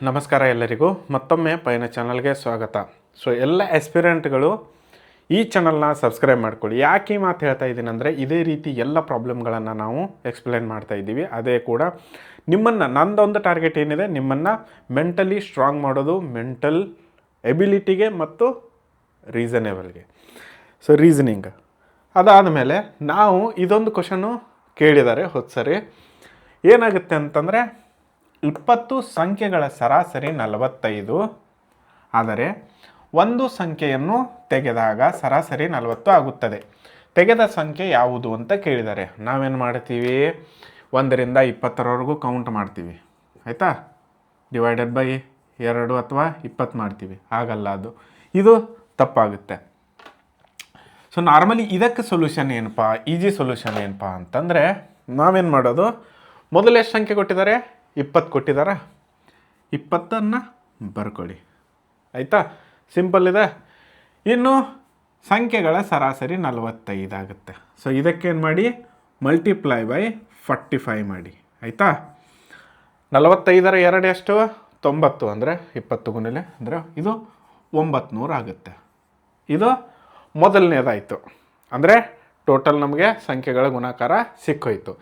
ನಮಸ್ಕಾರ ಎಲ್ಲರಿಗೂ ಮತ್ತೊಮ್ಮೆ ಪಯಣ ಚಾನಲ್ಗೆ ಸ್ವಾಗತ. ಸೊ ಎಲ್ಲ ಆಸ್ಪಿರೆಂಟ್ಗಳು ಈ ಚಾನಲ್ನ ಸಬ್ಸ್ಕ್ರೈಬ್ ಮಾಡ್ಕೊಳ್ಳಿ. ಯಾಕೆ ಈ ಮಾತು ಹೇಳ್ತಾ ಇದ್ದೀನಿ ಅಂದರೆ ಇದೇ ರೀತಿ ಎಲ್ಲ ಪ್ರಾಬ್ಲಮ್ಗಳನ್ನು ನಾವು ಎಕ್ಸ್ಪ್ಲೇನ್ ಮಾಡ್ತಾ ಇದ್ದೀವಿ. ಅದೇ ಕೂಡ ನಿಮ್ಮನ್ನು ನಂದೊಂದು ಟಾರ್ಗೆಟ್ ಏನಿದೆ, ನಿಮ್ಮನ್ನು ಮೆಂಟಲಿ ಸ್ಟ್ರಾಂಗ್ ಮಾಡೋದು, ಮೆಂಟಲ್ ಎಬಿಲಿಟಿಗೆ ಮತ್ತು ರೀಸನೇಬಲ್ಗೆ. ಸೊ ರೀಸನಿಂಗ್ ಅದಾದ ಮೇಲೆ ನಾವು ಇದೊಂದು ಕ್ವಶನ್ನು ಕೇಳಿದ್ದಾರೆ ಸರಿ. ಏನಾಗುತ್ತೆ ಅಂತಂದರೆ 20 ಸಂಖ್ಯೆಗಳ ಸರಾಸರಿ 45, ಆದರೆ ಒಂದು ಸಂಖ್ಯೆಯನ್ನು ತೆಗೆದಾಗ ಸರಾಸರಿ 40 ಆಗುತ್ತದೆ. ತೆಗೆದ ಸಂಖ್ಯೆ ಯಾವುದು ಅಂತ ಕೇಳಿದ್ದಾರೆ. ನಾವೇನು ಮಾಡ್ತೀವಿ, 1ರಿಂದ 20ರವರೆಗೂ ಕೌಂಟ್ ಮಾಡ್ತೀವಿ, ಆಯಿತಾ. ಡಿವೈಡೆಡ್ ಬೈ 2 ಅಥವಾ 20 ಮಾಡ್ತೀವಿ, ಆಗಲ್ಲ, ಇದು ತಪ್ಪಾಗುತ್ತೆ. ಸೊ ನಾರ್ಮಲಿ ಇದಕ್ಕೆ ಸೊಲ್ಯೂಷನ್ ಏನಪ್ಪ, ಈಜಿ ಸೊಲ್ಯೂಷನ್ ಏನಪ್ಪ ಅಂತಂದರೆ ನಾವೇನು ಮಾಡೋದು, ಮೊದಲು ಎಷ್ಟು ಸಂಖ್ಯೆ ಕೊಟ್ಟಿದ್ದಾರೆ, 20 ಕೊಟ್ಟಿದ್ದಾರೆ, 20ಅನ್ನು ಬರ್ಕೊಳ್ಳಿ, ಆಯಿತಾ. ಸಿಂಪಲ್ ಇದೆ. ಇನ್ನು ಸಂಖ್ಯೆಗಳ ಸರಾಸರಿ 45 ಆಗುತ್ತೆ. ಸೊ ಇದಕ್ಕೇನು ಮಾಡಿ, ಮಲ್ಟಿಪ್ಲೈ ಬೈ 45 ಮಾಡಿ, ಆಯಿತಾ. 45ರ 2 ಎಷ್ಟು, 90, ಅಂದರೆ 20 ಗುಣಿಲೆ ಅಂದರೆ ಇದು 900 ಆಗುತ್ತೆ. ಇದು ಮೊದಲನೇದಾಯಿತು. ಅಂದರೆ ಟೋಟಲ್ ನಮಗೆ ಸಂಖ್ಯೆಗಳ ಗುಣಾಕಾರ ಸಿಕ್ಕೋಯ್ತು.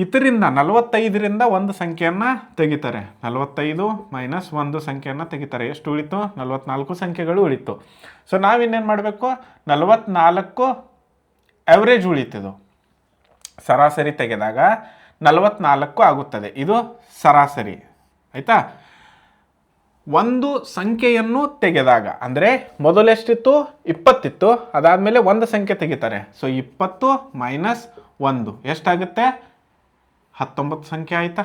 ಇದರಿಂದ 45ರಿಂದ ಒಂದು ಸಂಖ್ಯೆಯನ್ನು ತೆಗಿತಾರೆ, 45 ಮೈನಸ್ ಒಂದು ಸಂಖ್ಯೆಯನ್ನು ತೆಗಿತಾರೆ. ಎಷ್ಟು ಉಳಿತು, 44 ಸಂಖ್ಯೆಗಳು ಉಳಿತು. ಸೊ ನಾವಿನ್ನೇನು ಮಾಡಬೇಕು, 44 ಆವ್ರೇಜ್ ಉಳಿತಿದ್ದು, ಸರಾಸರಿ ತೆಗೆದಾಗ 44 ಆಗುತ್ತದೆ. ಇದು ಸರಾಸರಿ, ಆಯಿತಾ. ಒಂದು ಸಂಖ್ಯೆಯನ್ನು ತೆಗೆದಾಗ ಅಂದರೆ ಮೊದಲೆಷ್ಟಿತ್ತು, 20 ಇತ್ತು, ಅದಾದಮೇಲೆ ಒಂದು ಸಂಖ್ಯೆ ತೆಗಿತಾರೆ. ಸೊ 20 ಮೈನಸ್ 1 ಎಷ್ಟಾಗುತ್ತೆ, 19 ಸಂಖ್ಯೆ ಆಯಿತಾ.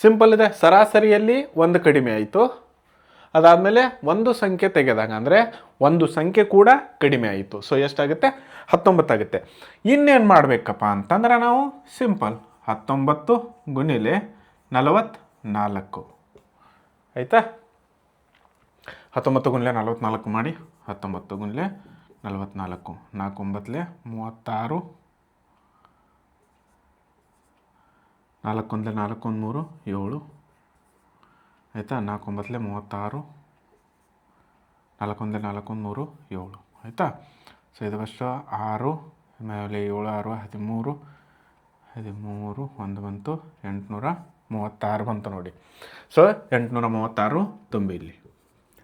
ಸಿಂಪಲ್ ಇದೆ. ಸರಾಸರಿಯಲ್ಲಿ ಒಂದು ಕಡಿಮೆ ಆಯಿತು, ಅದಾದಮೇಲೆ ಒಂದು ಸಂಖ್ಯೆ ತೆಗೆದಾಗ ಅಂದರೆ ಒಂದು ಸಂಖ್ಯೆ ಕೂಡ ಕಡಿಮೆ ಆಯಿತು. ಸೊ ಎಷ್ಟಾಗುತ್ತೆ, 19 ಆಗುತ್ತೆ. ಇನ್ನೇನು ಮಾಡಬೇಕಪ್ಪ ಅಂತಂದ್ರೆ ನಾವು ಸಿಂಪಲ್ 19 ಗುಣಿಲೆ 44, ಆಯಿತಾ. 19 ಗುಣಿಲೆ 44 ಮಾಡಿ, 19 ಗುಣಿಲೆ 44, 4 9 36, 4 1 4 1 3 7, ಆಯಿತಾ. 4 9 36, 4 1 4 1 3 7, ಆಯಿತಾ. ಸೊ ಇದು ವರ್ಷ 6 ಆಮೇಲೆ 7 6 13, 13 1 ಬಂತು, 836 ಬಂತು ನೋಡಿ. ಸೊ 836 ತುಂಬಿ ಇಲ್ಲಿ,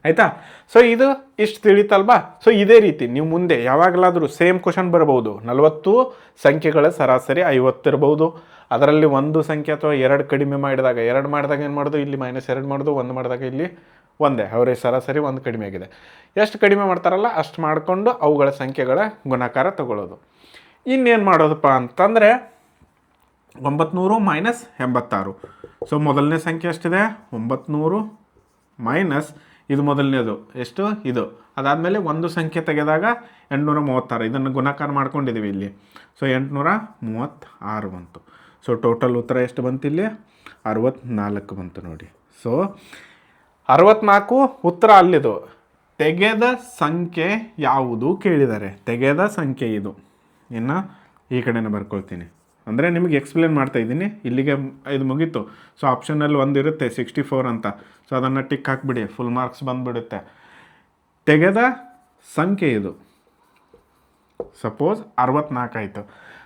ಆಯಿತಾ. ಸೊ ಇದು ಇಷ್ಟು ತಿಳಿತಲ್ವಾ. ಸೊ ಇದೇ ರೀತಿ ನೀವು ಮುಂದೆ ಯಾವಾಗಲಾದರೂ ಸೇಮ್ ಕ್ವಶನ್ ಬರ್ಬೋದು. 40 ಸಂಖ್ಯೆಗಳ ಸರಾಸರಿ 50 ಇರ್ಬೋದು. ಅದರಲ್ಲಿ ಒಂದು ಸಂಖ್ಯೆ ಅಥವಾ 2 ಕಡಿಮೆ ಮಾಡಿದಾಗ, 2 ಮಾಡಿದಾಗ ಏನು ಮಾಡೋದು, ಇಲ್ಲಿ -2 ಮಾಡೋದು, 1 ಮಾಡಿದಾಗ ಇಲ್ಲಿ ಒಂದೇ, ಅವರೇ ಸರಾಸರಿ 1 ಕಡಿಮೆ ಆಗಿದೆ. ಎಷ್ಟು ಕಡಿಮೆ ಮಾಡ್ತಾರಲ್ಲ ಅಷ್ಟು ಮಾಡಿಕೊಂಡು ಅವುಗಳ ಸಂಖ್ಯೆಗಳ ಗುಣಾಕಾರ ತಗೊಳ್ಳೋದು. ಇನ್ನೇನು ಮಾಡೋದಪ್ಪ ಅಂತಂದರೆ 900 ಮೈನಸ್ 86. ಸೊ ಮೊದಲನೇ ಸಂಖ್ಯೆ ಎಷ್ಟಿದೆ, 900 ಮೈನಸ್ ಇದು ಮೊದಲನೇದು ಎಷ್ಟು, ಇದು. ಅದಾದಮೇಲೆ ಒಂದು ಸಂಖ್ಯೆ ತೆಗೆದಾಗ 836, ಇದನ್ನು ಗುಣಾಕಾರ ಮಾಡ್ಕೊಂಡಿದ್ದೀವಿ ಇಲ್ಲಿ. ಸೊ 836 ಬಂತು. ಸೊ ಟೋಟಲ್ ಉತ್ತರ ಎಷ್ಟು ಬಂತು ಇಲ್ಲಿ, 64 ಬಂತು ನೋಡಿ. ಸೊ 64 ಉತ್ತರ ಅಲ್ಲಿದು. ತೆಗೆದ ಸಂಖ್ಯೆ ಯಾವುದು ಕೇಳಿದ್ದಾರೆ, ತೆಗೆದ ಸಂಖ್ಯೆ ಇದು. ಇನ್ನು ಈ ಕಡೆನೇ ಬರ್ಕೊಳ್ತೀನಿ, ಅಂದರೆ ನಿಮಗೆ ಎಕ್ಸ್ಪ್ಲೇನ್ ಮಾಡ್ತಾ ಇದ್ದೀನಿ. ಇಲ್ಲಿಗೆ ಇದು ಮುಗೀತು. ಸೊ ಆಪ್ಷನಲ್ಲಿ ಒಂದು ಇರುತ್ತೆ 64 ಅಂತ. ಸೊ ಅದನ್ನು ಟಿಕ್ ಹಾಕಿಬಿಡಿ, ಫುಲ್ ಮಾರ್ಕ್ಸ್ ಬಂದುಬಿಡುತ್ತೆ. ತೆಗೆದ ಸಂಖ್ಯೆ ಇದು, ಸಪೋಸ್ 64 ಆಯಿತು.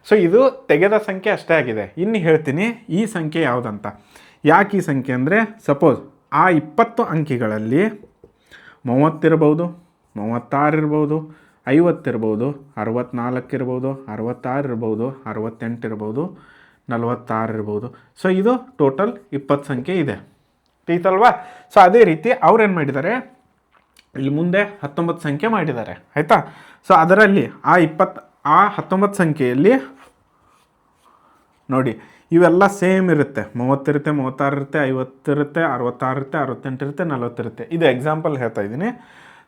ಸೊ ಇದು ತೆಗೆದ ಸಂಖ್ಯೆ ಅಷ್ಟೇ ಆಗಿದೆ. ಇನ್ನು ಹೇಳ್ತೀನಿ ಈ ಸಂಖ್ಯೆ ಯಾವುದಂತ. ಯಾಕೆ ಈ ಸಂಖ್ಯೆ ಅಂದರೆ, ಸಪೋಸ್ ಆ 20 ಅಂಕಿಗಳಲ್ಲಿ 30 ಇರ್ಬೋದು, 36 ಇರ್ಬೋದು, 50 ಇರ್ಬೋದು, 64 ಇರ್ಬೋದು, 66 ಇರ್ಬೋದು, 68 ಇರ್ಬೋದು, 46 ಇರ್ಬೋದು. ಸೊ ಇದು ಟೋಟಲ್ 20 ಸಂಖ್ಯೆ ಇದೆ, ತಿಳಿತಲ್ವಾ. ಸೊ ಅದೇ ರೀತಿ ಅವ್ರೇನು ಮಾಡಿದ್ದಾರೆ, ಇಲ್ಲಿ ಮುಂದೆ 19 ಸಂಖ್ಯೆ ಮಾಡಿದ್ದಾರೆ, ಆಯಿತಾ. ಸೊ ಅದರಲ್ಲಿ ಆ 19 ಸಂಖ್ಯೆಯಲ್ಲಿ ನೋಡಿ ಇವೆಲ್ಲ ಸೇಮ್ ಇರುತ್ತೆ. 30 ಇರುತ್ತೆ, 36 ಇರುತ್ತೆ, 50 ಇರುತ್ತೆ, 66 ಇರುತ್ತೆ, 68 ಇರುತ್ತೆ, 40 ಇರುತ್ತೆ. ಇದು ಎಕ್ಸಾಂಪಲ್ ಹೇಳ್ತಾ ಇದ್ದೀನಿ.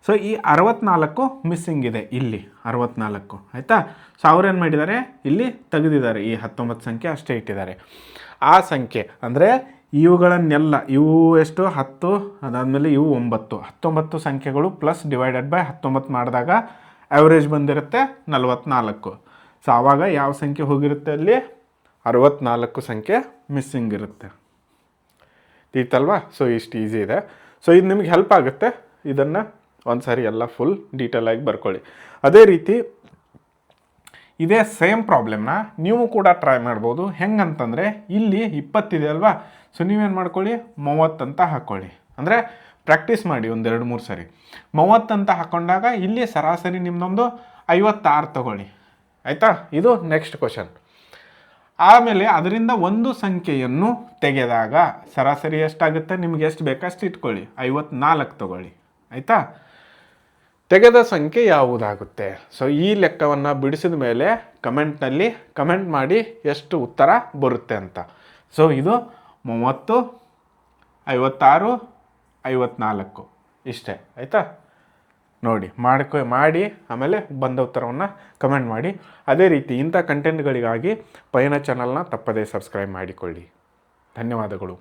ಸೊ ಈ 64 ಮಿಸ್ಸಿಂಗ್ ಇದೆ ಇಲ್ಲಿ, 64, ಆಯಿತಾ. ಸೊ ಅವ್ರೇನು ಮಾಡಿದ್ದಾರೆ, ಇಲ್ಲಿ ತೆಗೆದಿದ್ದಾರೆ, ಈ 19 ಸಂಖ್ಯೆ ಅಷ್ಟೇ ಇಟ್ಟಿದ್ದಾರೆ. ಆ ಸಂಖ್ಯೆ ಅಂದರೆ ಇವುಗಳನ್ನೆಲ್ಲ, ಇವು ಎಷ್ಟು 10, ಅದಾದಮೇಲೆ ಇವು 9, 19 ಸಂಖ್ಯೆಗಳು ಪ್ಲಸ್ ಡಿವೈಡೆಡ್ ಬೈ 19 ಮಾಡಿದಾಗ ಆ್ಯಾವ್ರೇಜ್ ಬಂದಿರುತ್ತೆ 44. ಸೊ ಆವಾಗ ಯಾವ ಸಂಖ್ಯೆ ಹೋಗಿರುತ್ತೆ ಅಲ್ಲಿ, 64 ಸಂಖ್ಯೆ ಮಿಸ್ಸಿಂಗ್ ಇರುತ್ತೆ. ತಿಳಿತಲ್ವಾ? ಸೊ ಇಷ್ಟು ಈಸಿ ಇದೆ. ಸೊ ಇದು ನಿಮಗೆ ಹೆಲ್ಪ್ ಆಗುತ್ತೆ. ಇದನ್ನು ಒಂದು ಸಾರಿ ಎಲ್ಲ ಫುಲ್ ಡೀಟೇಲಾಗಿ ಬರ್ಕೊಳ್ಳಿ. ಅದೇ ರೀತಿ ಇದೇ ಸೇಮ್ ಪ್ರಾಬ್ಲಮ್ನ ನೀವು ಕೂಡ ಟ್ರೈ ಮಾಡ್ಬೋದು. ಹೆಂಗಂತಂದರೆ ಇಲ್ಲಿ 20 ಇದೆ ಅಲ್ವಾ? ಸೊ ನೀವೇನು ಮಾಡ್ಕೊಳ್ಳಿ, 30 ಅಂತ ಹಾಕ್ಕೊಳ್ಳಿ. ಅಂದರೆ ಪ್ರಾಕ್ಟೀಸ್ ಮಾಡಿ ಒಂದು 2-3 ಸರಿ. 30 ಅಂತ ಹಾಕ್ಕೊಂಡಾಗ ಇಲ್ಲಿ ಸರಾಸರಿ ನಿಮ್ಮದೊಂದು 56 ತಗೊಳ್ಳಿ. ಆಯಿತಾ? ಇದು ನೆಕ್ಸ್ಟ್ ಕ್ವಶನ್. ಆಮೇಲೆ ಅದರಿಂದ ಒಂದು ಸಂಖ್ಯೆಯನ್ನು ತೆಗೆದಾಗ ಸರಾಸರಿ ಎಷ್ಟಾಗುತ್ತೆ, ನಿಮ್ಗೆ ಎಷ್ಟು ಬೇಕಷ್ಟು ಇಟ್ಕೊಳ್ಳಿ. 54 ತಗೊಳ್ಳಿ. ಆಯಿತಾ? ತೆಗೆದ ಸಂಖ್ಯೆ ಯಾವುದಾಗುತ್ತೆ? ಸೊ ಈ ಲೆಕ್ಕವನ್ನು ಬಿಡಿಸಿದ ಮೇಲೆ ಕಮೆಂಟ್ನಲ್ಲಿ ಕಮೆಂಟ್ ಮಾಡಿ ಎಷ್ಟು ಉತ್ತರ ಬರುತ್ತೆ ಅಂತ. ಸೊ ಇದು 30, 56, 54 ಇಷ್ಟೇ. ಆಯಿತಾ? ನೋಡಿ ಮಾಡಿ ಆಮೇಲೆ ಬಂದ ಉತ್ತರವನ್ನು ಕಮೆಂಟ್ ಮಾಡಿ. ಅದೇ ರೀತಿ ಇಂಥ ಕಂಟೆಂಟ್ಗಳಿಗಾಗಿ ಪಯಣ ಚಾನಲ್ನ ತಪ್ಪದೇ ಸಬ್ಸ್ಕ್ರೈಬ್ ಮಾಡಿಕೊಳ್ಳಿ. ಧನ್ಯವಾದಗಳು.